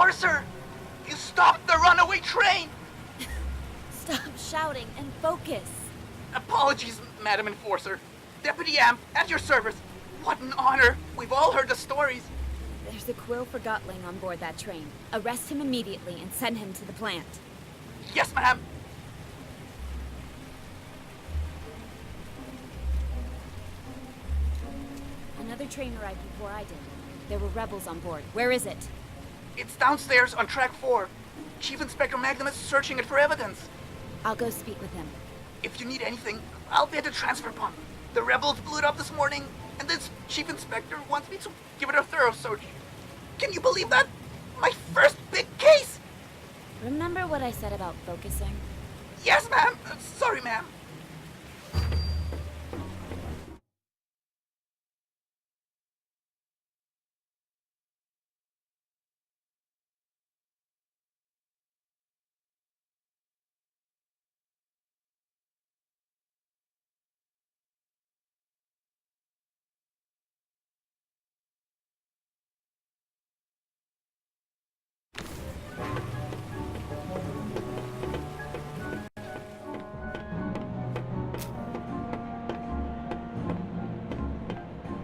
Enforcer! You stopped the runaway train! Stop shouting and focus. Apologies, Madam Enforcer. Deputy Amp, at your service. What an honor. We've all heard the stories. There's a Quill Forgotton on board that train. Arrest him immediately and send him to the plant. Yes, ma'am. Another train arrived before I did. There were rebels on board. Where is it? It's downstairs on track 4. Chief Inspector Magnum is searching it for evidence. I'll go speak with him. If you need anything, I'll be at the transfer pump. The rebels blew it up this morning, and this Chief Inspector wants me to give it a thorough search. Can you believe that? My first big case! Remember what I said about focusing? Yes, ma'am. Sorry, ma'am.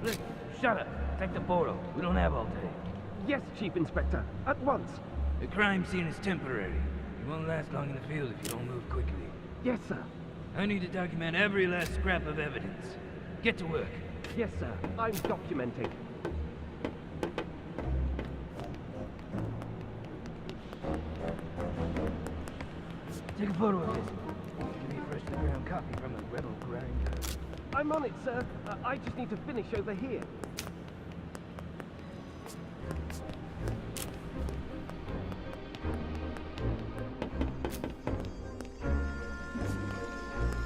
Look, shut up. Take the photo. We don't have all day. Yes, Chief Inspector. At once. The crime scene is temporary. You won't last long in the field if you don't move quickly. Yes, sir. I need to document every last scrap of evidence. Get to work. Yes, sir. I'm documenting. Take a photo of this. Give me a fresh to the ground copy from the rebel grinder. I'm on it, sir. I just need to finish over here.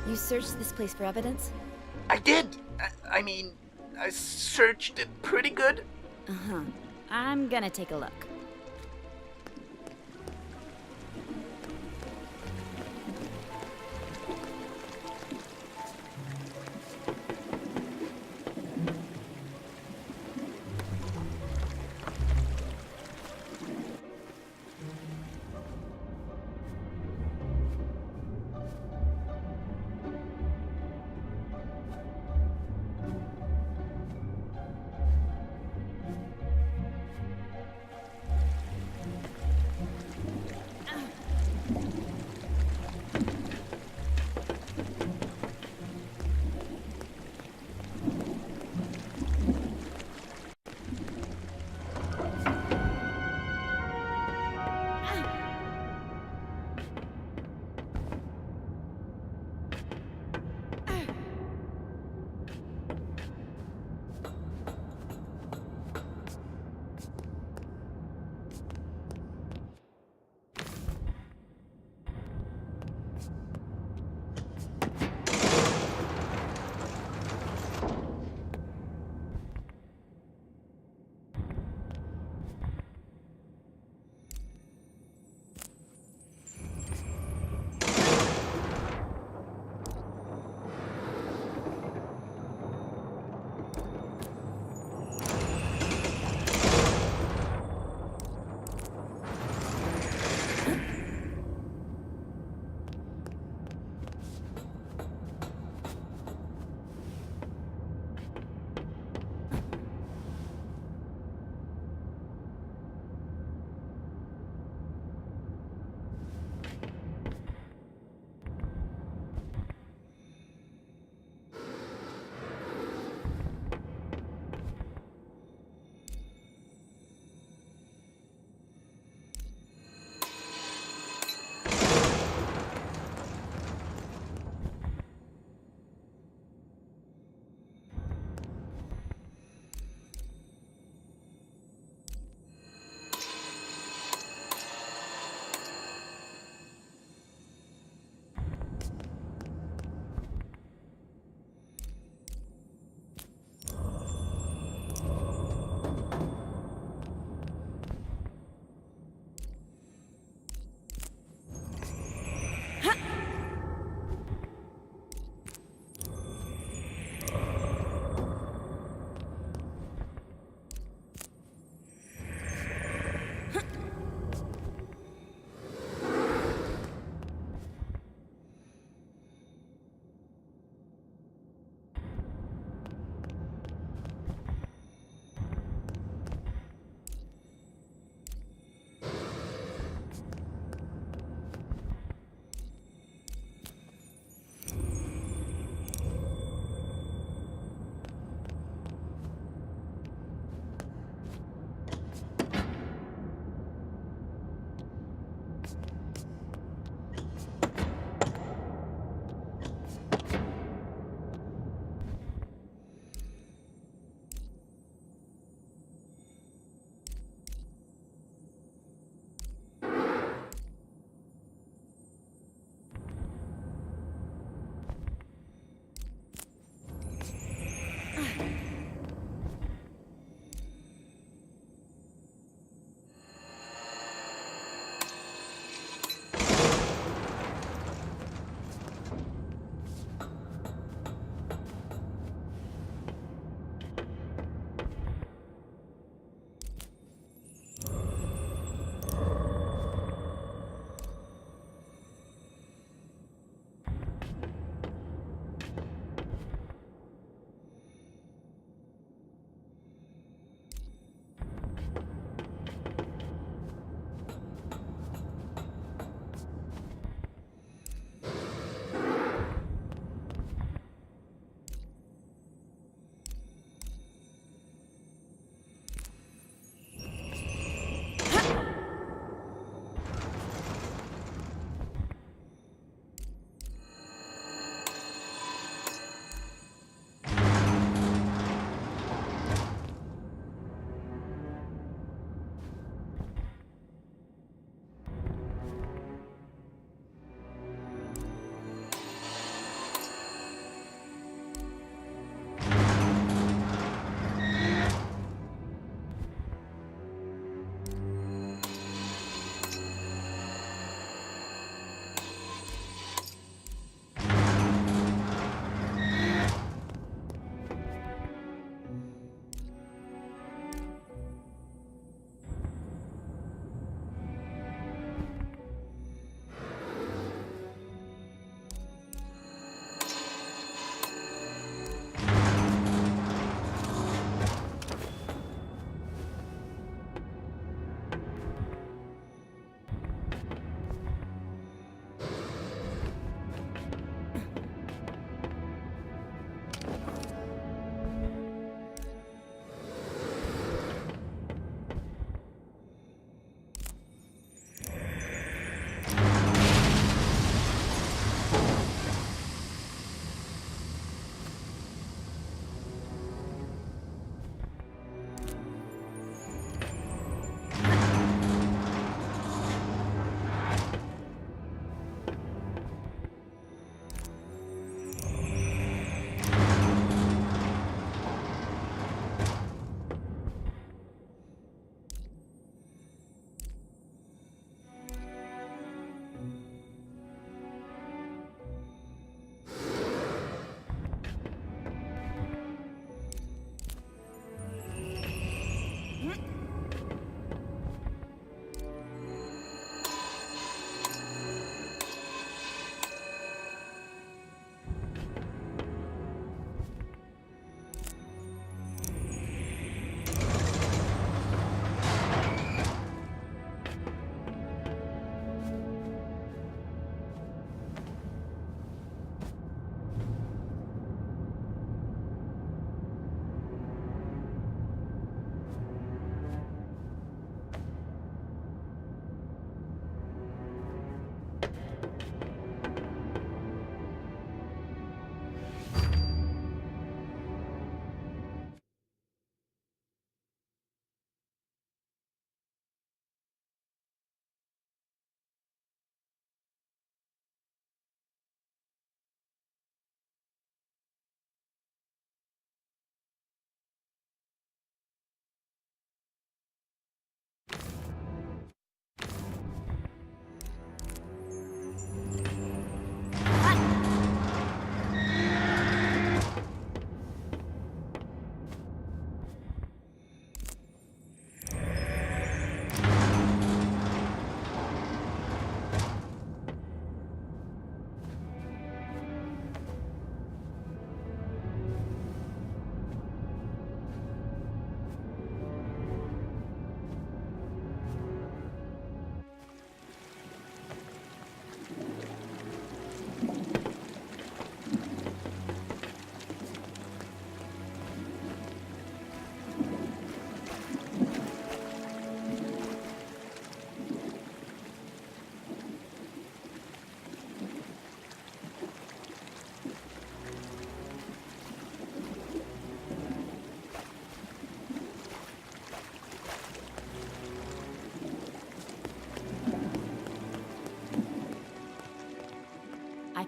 You searched this place for evidence? I did. I mean, I searched it pretty good. Uh-huh. I'm gonna take a look.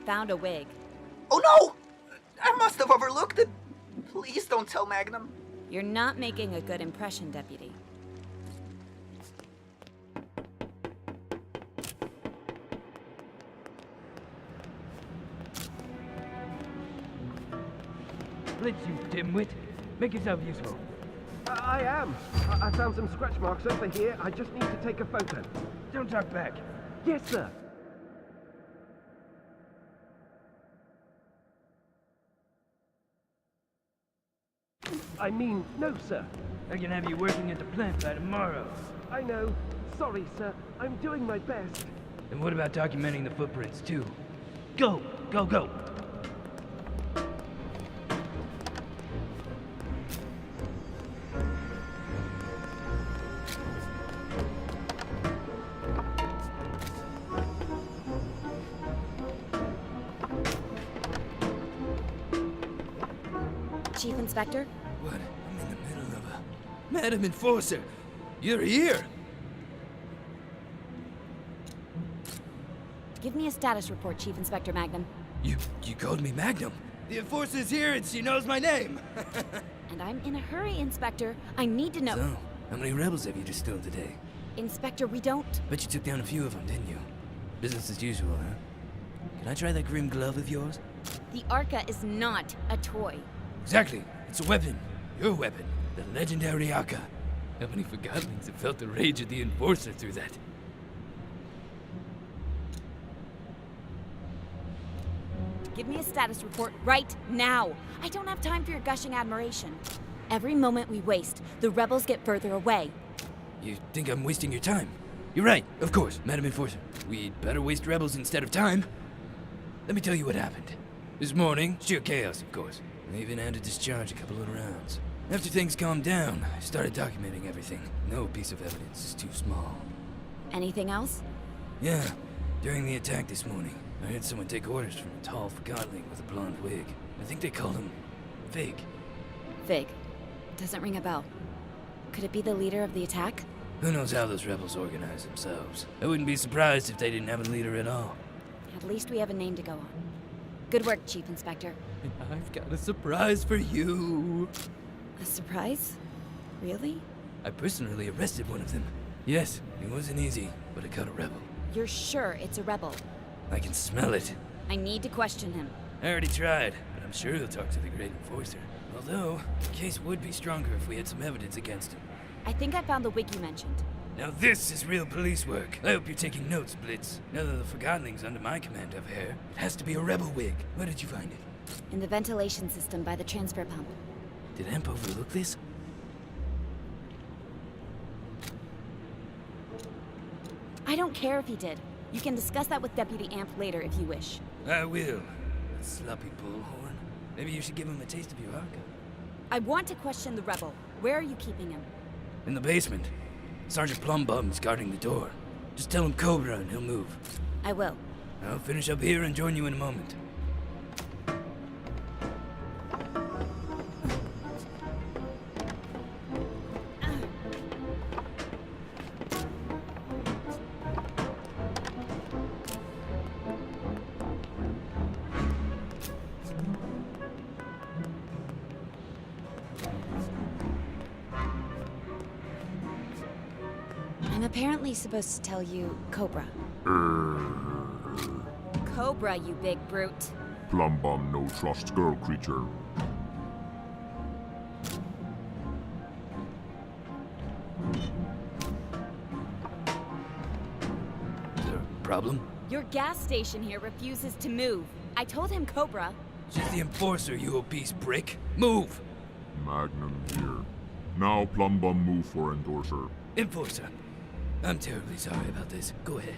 found a wig. Oh no! I must have overlooked it. Please don't tell Magnum. You're not making a good impression, Deputy. Blitz, you dimwit. Make yourself useful. I am. I found some scratch marks over here. I just need to take a photo. Don't talk back. Yes, sir. I mean, no, sir. I can have you working at the plant by tomorrow. I know. Sorry, sir. I'm doing my best. And what about documenting the footprints, too? Go! Go, go! Chief Inspector? What? I'm in the middle of a... Madam Enforcer! You're here! Give me a status report, Chief Inspector Magnum. You called me Magnum? The Enforcer's here and she knows my name! And I'm in a hurry, Inspector. I need to know... So, how many rebels have you distilled today? Inspector, we don't... Bet you took down a few of them, didn't you? Business as usual, huh? Can I try that grim glove of yours? The Arca is not a toy. Exactly. It's a weapon. Your weapon. The legendary Arca. How many Forgottlings have felt the rage of the Enforcer through that? Give me a status report right now. I don't have time for your gushing admiration. Every moment we waste, the rebels get further away. You think I'm wasting your time? You're right, of course, Madam Enforcer. We'd better waste rebels instead of time. Let me tell you what happened. This morning, sheer chaos, of course. I even had to discharge a couple of rounds. After things calmed down, I started documenting everything. No piece of evidence is too small. Anything else? Yeah, during the attack this morning, I heard someone take orders from a tall Forgottling with a blonde wig. I think they called him Fig. Fig. Doesn't ring a bell. Could it be the leader of the attack? Who knows how those rebels organize themselves? I wouldn't be surprised if they didn't have a leader at all. At least we have a name to go on. Good work, Chief Inspector. I've got a surprise for you. A surprise? Really? I personally arrested one of them. Yes, it wasn't easy, but I caught a rebel. You're sure it's a rebel? I can smell it. I need to question him. I already tried, but I'm sure he'll talk to the Great Enforcer. Although, the case would be stronger if we had some evidence against him. I think I found the wig you mentioned. Now this is real police work. I hope you're taking notes, Blitz. Now that the Forgottlings under my command have hair, it has to be a rebel wig. Where did you find it? In the ventilation system by the transfer pump. Did Amp overlook this? I don't care if he did. You can discuss that with Deputy Amp later if you wish. I will. That sloppy bullhorn. Maybe you should give him a taste of your Arca. I want to question the rebel. Where are you keeping him? In the basement. Sergeant Plumbum's guarding the door. Just tell him Cobra and he'll move. I will. I'll finish up here and join you in a moment. I'm apparently supposed to tell you Cobra. Cobra, you big brute. Plumbum no trust girl creature. Is there a problem? Your gas station here refuses to move. I told him Cobra. She's the Enforcer, you obese brick. Move! Magnum here. Now Plumbum move for endorser. Enforcer. I'm terribly sorry about this. Go ahead.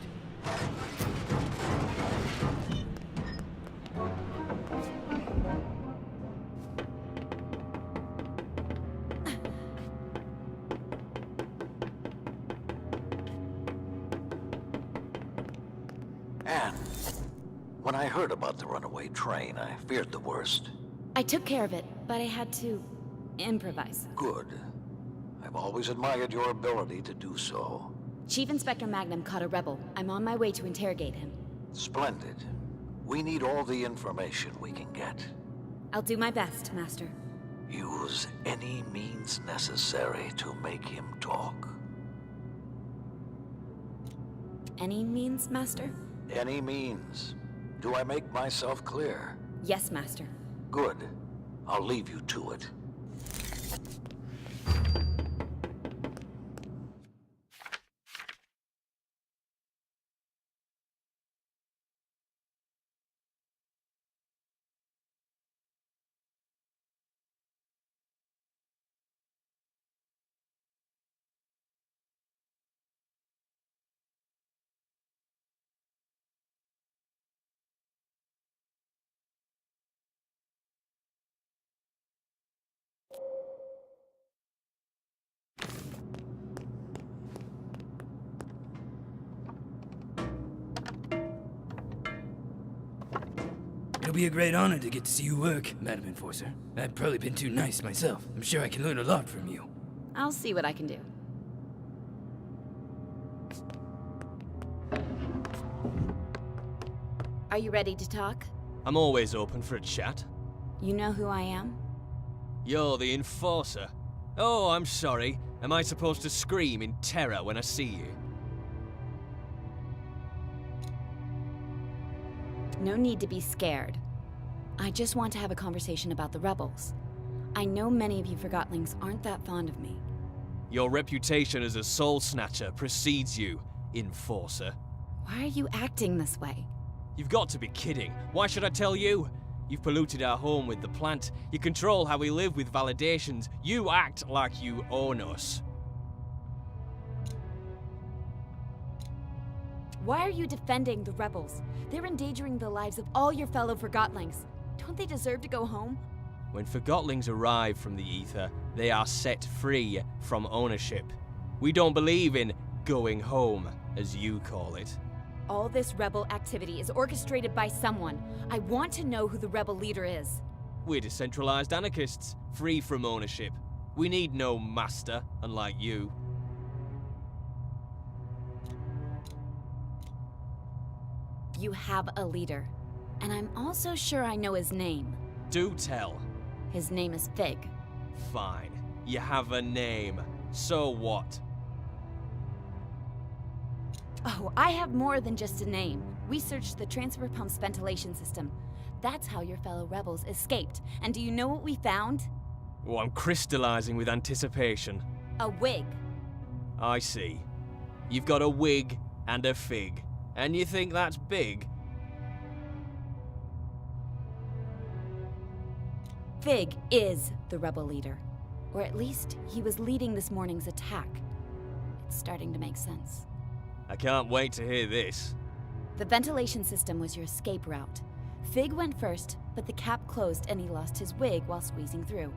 Anne, when I heard about the runaway train, I feared the worst. I took care of it, but I had to improvise. Good. I've always admired your ability to do so. Chief Inspector Magnum caught a rebel. I'm on my way to interrogate him. Splendid. We need all the information we can get. I'll do my best, Master. Use any means necessary to make him talk. Any means, Master? Any means. Do I make myself clear? Yes, Master. Good. I'll leave you to it. It'll be a great honor to get to see you work, Madam Enforcer. I've probably been too nice myself. I'm sure I can learn a lot from you. I'll see what I can do. Are you ready to talk? I'm always open for a chat. You know who I am? You're the Enforcer. Oh, I'm sorry. Am I supposed to scream in terror when I see you? No need to be scared. I just want to have a conversation about the rebels. I know many of you Forgottlings aren't that fond of me. Your reputation as a soul snatcher precedes you, Enforcer. Why are you acting this way? You've got to be kidding. Why should I tell you? You've polluted our home with the plant. You control how we live with validations. You act like you own us. Why are you defending the rebels? They're endangering the lives of all your fellow Forgottlings. Don't they deserve to go home? When Forgottlings arrive from the ether, they are set free from ownership. We don't believe in going home, as you call it. All this rebel activity is orchestrated by someone. I want to know who the rebel leader is. We're decentralized anarchists, free from ownership. We need no master, unlike you. You have a leader, and I'm also sure I know his name. Do tell. His name is Fig. Fine. You have a name. So what? Oh, I have more than just a name. We searched the transfer pump's ventilation system. That's how your fellow rebels escaped. And do you know what we found? Oh, I'm crystallizing with anticipation. A wig. I see. You've got a wig and a fig. And you think that's big? Fig is the rebel leader. Or at least, he was leading this morning's attack. It's starting to make sense. I can't wait to hear this. The ventilation system was your escape route. Fig went first, but the cap closed and he lost his wig while squeezing through.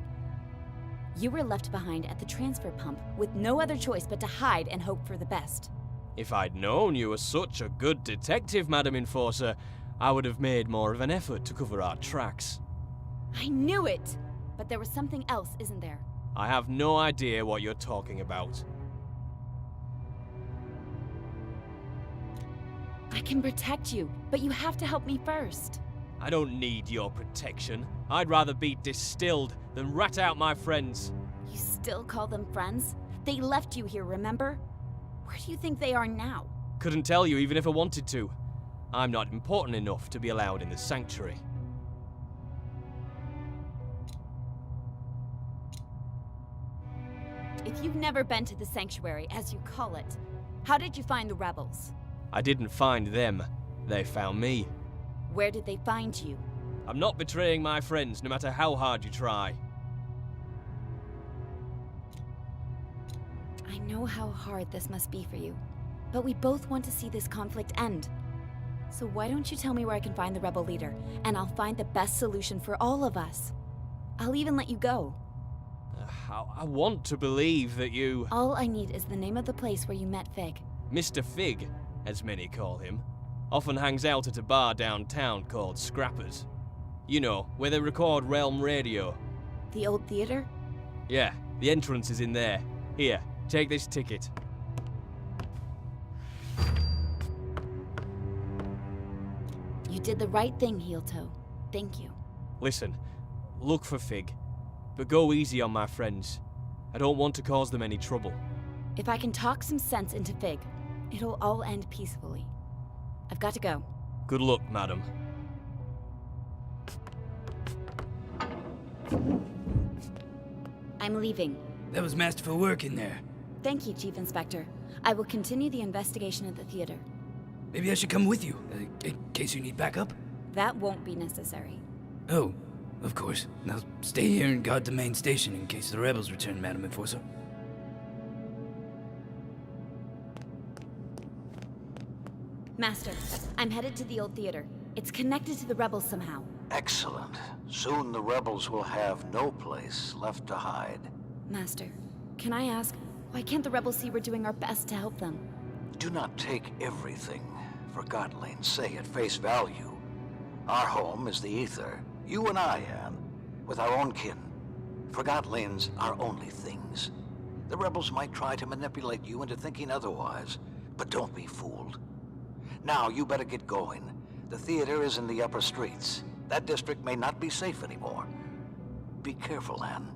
You were left behind at the transfer pump with no other choice but to hide and hope for the best. If I'd known you were such a good detective, Madam Enforcer, I would have made more of an effort to cover our tracks. I knew it! But there was something else, isn't there? I have no idea what you're talking about. I can protect you, but you have to help me first. I don't need your protection. I'd rather be distilled than rat out my friends. You still call them friends? They left you here, remember? Where do you think they are now? Couldn't tell you even if I wanted to. I'm not important enough to be allowed in the sanctuary. If you've never been to the sanctuary, as you call it, how did you find the rebels? I didn't find them. They found me. Where did they find you? I'm not betraying my friends, no matter how hard you try. I know how hard this must be for you, but we both want to see this conflict end. So why don't you tell me where I can find the rebel leader, and I'll find the best solution for all of us. I'll even let you go. I want to believe that you... All I need is the name of the place where you met Fig. Mr. Fig, as many call him, often hangs out at a bar downtown called Scrappers. You know, where they record Realm Radio. The old theater? Yeah, the entrance is in there. Here, take this ticket. You did the right thing, Heel Toe. Thank you. Listen, look for Fig, but go easy on my friends. I don't want to cause them any trouble. If I can talk some sense into Fig, it'll all end peacefully. I've got to go. Good luck, madam. I'm leaving. That was masterful work in there. Thank you, Chief Inspector. I will continue the investigation at the theater. Maybe I should come with you, in case you need backup? That won't be necessary. Oh, of course. Now stay here and guard the main station in case the rebels return, Madam Enforcer. Master, I'm headed to the old theater. It's connected to the rebels somehow. Excellent. Soon the rebels will have no place left to hide. Master, can I ask, why can't the rebels see we're doing our best to help them? Do not take everything Forgotton say at face value. Our home is the ether. You and I, Anne, with our own kin. Forgotton's our only things. The rebels might try to manipulate you into thinking otherwise, but don't be fooled. Now, you better get going. The theater is in the upper streets. That district may not be safe anymore. Be careful, Anne.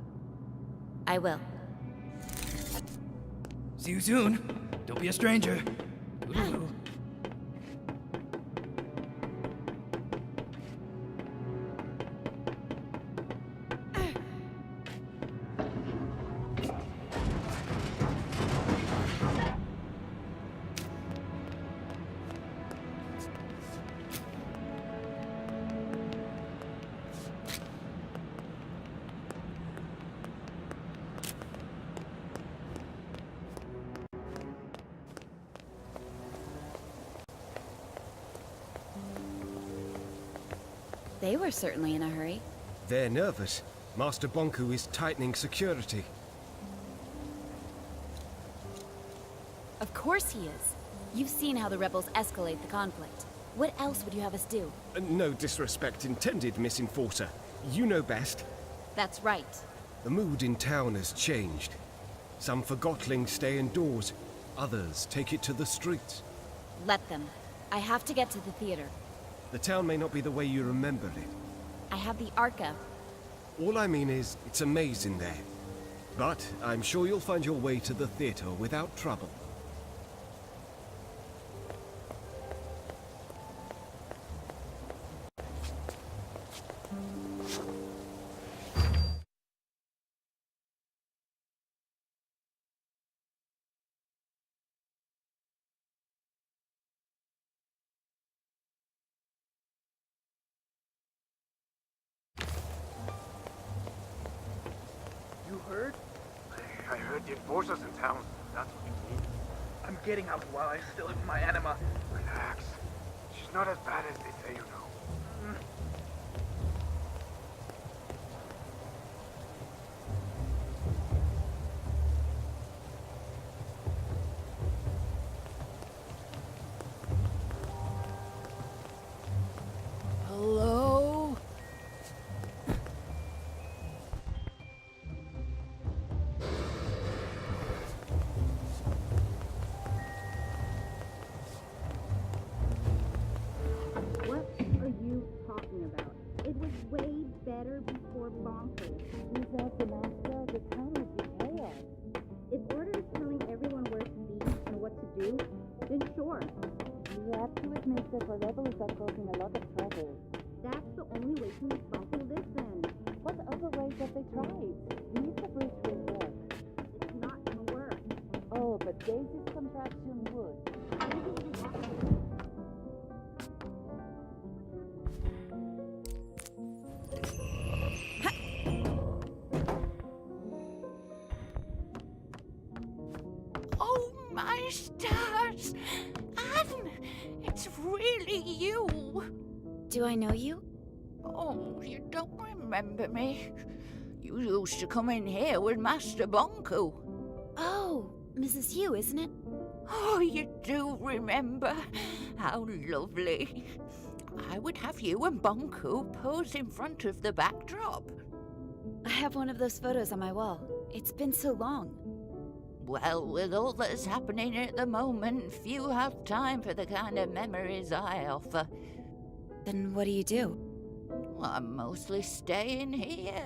I will. See you soon. Don't be a stranger. Ooh. They were certainly in a hurry. They're nervous. Master Bonku is tightening security. Of course he is. You've seen how the rebels escalate the conflict. What else would you have us do? No disrespect intended, Miss Enforcer. You know best. That's right. The mood in town has changed. Some Forgottlings stay indoors. Others take it to the streets. Let them. I have to get to the theater. The town may not be the way you remembered it. I have the Arca. All I mean is, it's a maze in there. But I'm sure you'll find your way to the theater without trouble. You heard? I heard the enforcers in town. That's what you need. I'm getting out while I still have my anima. Relax. She's not as bad as they say, you know. Hello? What are you talking about? It was way better before Bonker. Without the master, the town would be chaos. If Order is telling everyone where to be and what to do, then sure. You have to admit that the rebels are causing a lot of trouble. That's the only way to make Bonker listen. What other ways have they tried? Neither bridge will work. It's not gonna work. Oh, but Daisy's contraption would. Oh, my stars! Anne! It's really you! Do I know you? Oh, you don't remember me? You used to come in here with Master Bonku. Oh, Mrs. Hugh, isn't it? Oh, you do remember? How lovely. I would have you and Bonku pose in front of the backdrop. I have one of those photos on my wall. It's been so long. Well, with all that's happening at the moment, few have time for the kind of memories I offer. Then what do you do? Well, I'm mostly staying here.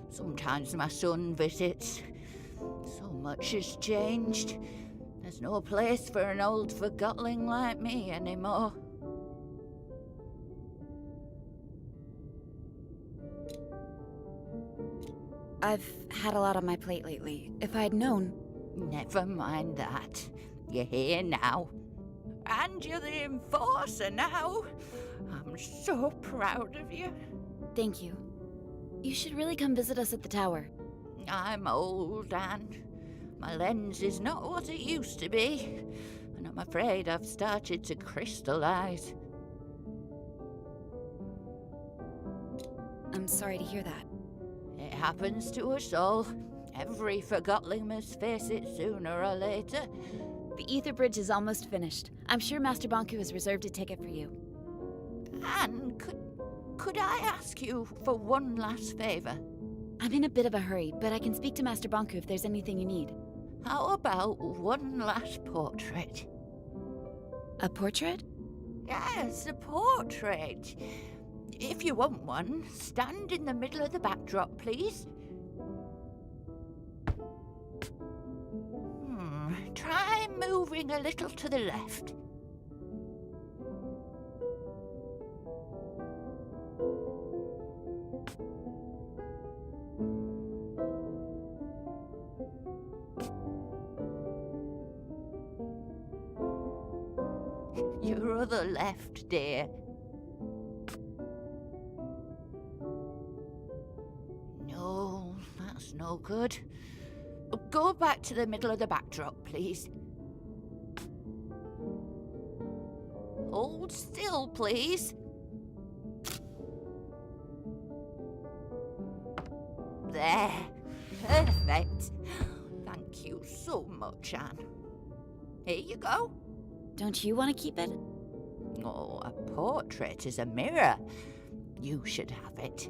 Sometimes my son visits. So much has changed. There's no place for an old Forgotling like me anymore. I've had a lot on my plate lately. If I'd known... Never mind that. You're here now. And you're the enforcer now. I'm so proud of you. Thank you. You should really come visit us at the tower. I'm old, Anne. My lens is not what it used to be. And I'm afraid I've started to crystallize. I'm sorry to hear that. It happens to us all. Every Forgotling must face it sooner or later. The Ether Bridge is almost finished. I'm sure Master Bonku has reserved a ticket for you. Anne, could I ask you for one last favor? I'm in a bit of a hurry, but I can speak to Master Bonku if there's anything you need. How about one last portrait? A portrait? Yes, a portrait. If you want one, stand in the middle of the backdrop, please. Try moving a little to the left. Your other left, dear. No, that's no good. Go back to the middle of the backdrop, please. Hold still, please. There. Perfect. Thank you so much, Anne. Here you go. Don't you want to keep it? Oh, a portrait is a mirror. You should have it.